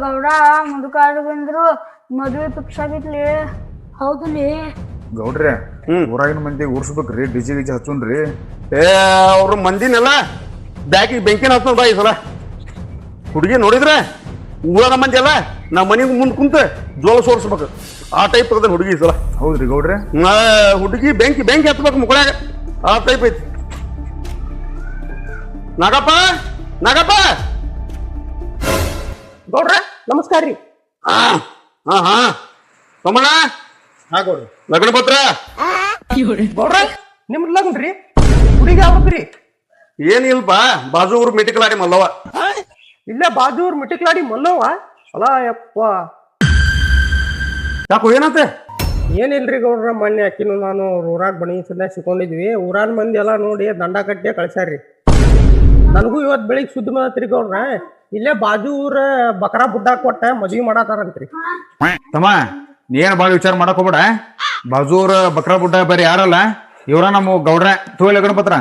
ಗೌಡ ಮುದುಕಾಡು ಬಂದ್ರು ಮದ್ವೆ ಫಿಕ್ಸ್ ಆಗಿತ್ಲಿ. ಹೌದಲ್ಲಿ ಗೌಡ್ರೆ ಊರಾಗಿನ ಮಂದಿ ಊರ್ಸ್ಬೇಕ್ರಿ, ಡಿಜಿ ಗಿಜಿ ಹಚ್ಚುನ್ರಿ. ಅವ್ರ ಮಂದಿನೆಲ್ಲ ಬ್ಯಾಗಿಗೆ ಬೆಂಕಿನ ಹಚ್ಚ ಬಾ ಈ ಸಲ. ಹುಡುಗಿ ನೋಡಿದ್ರೆ ಊರಾಗ ಮಂದಿ ಅಲ್ಲ ನಾ ಮನೆ ಮುಂದೆ ಕುಂತ ಜೋಳ ಸೋರ್ಸ್ಬೇಕು ಆ ಟೈಪ್ ಅದ ಹುಡುಗಿ ಈ ಸಲ. ಹೌದ್ರಿ ಗೌಡ್ರೆ? ಹುಡುಗಿ ಬೆಂಕಿ ಬೆಂಕಿ ಹತ್ಬೇಕು ಮುಕ್ಕಳಾಗ ಆ ಟೈಪ್ ಐತಿ. ನಾಗಪ್ಪ ನಾಗಪ್ಪ ಗೌಡ್ರ ನಮಸ್ಕಾರ ರೀ. ಹಾ ಹಾ ಸೋಮಣ್ಣ ಲಗ್ನ ಪತ್ರ ಗೌಡ್ರ ನಿಮ್ ಲಗ್ನ್ರಿ ಹುಡುಗಿ ಆಗ್ಬೇಕ್ರಿ. ಏನಿಲ್ಪ ಬಾಜು ಊರು ಮಿಟಿಕಲಾಡಿ ಮಲ್ಲವ. ಇಲ್ಲೇ ಬಾಜೂರ್ ಮಿಟಿಕ್ಲಾಡಿ ಮಲ್ಲವ. ಅಲ್ಲ ಯಪ್ಪ ಯಾಕೋ ಏನಂತೆ? ಏನಿಲ್ರಿ ಗೌಡ್ರ, ಮೊನ್ನೆ ಅಕ್ಕಿನು ನಾನು ಊರಾಗ ಬಣಿ ಸದ್ಯ ಸಿಕ್ಕೊಂಡಿದ್ವಿ. ಊರಾನ ಮಂದಿ ಎಲ್ಲ ನೋಡಿ ದಂಡ ಕಟ್ಟಿ ಕಳ್ಸ್ಯಾರ್ರಿ. ನನಗೂ ಇವತ್ತು ಬೆಳಿಗ್ಗೆ ಸುದ್ದಿ ಮಾಡತ್ರಿ ಗೌಡ್ರ, ಇಲ್ಲೇ ಬಾಜು ಊರ ಬಕರಾ ಬುಡ್ಡ ಕೊಟ್ಟ ಮದ್ವಿ ಮಾಡತಾರಂತ್ರಿ. ತಮ್ಮ ನೀ ಏನ್ ಬಾಳ ವಿಚಾರ ಮಾಡಕ್ ಹೋಗ್ಬೇಡ. ಬಾಜೂರ್ ಬಕ್ರಾ ಬುಡ್ಡ ಬರೀ ಯಾರಲ್ಲ, ಇವ್ರ ನಮ್ಮ ಗೌಡ್ರ. ತೋಯ್ ಲಗ್ನ ಪತ್ರ.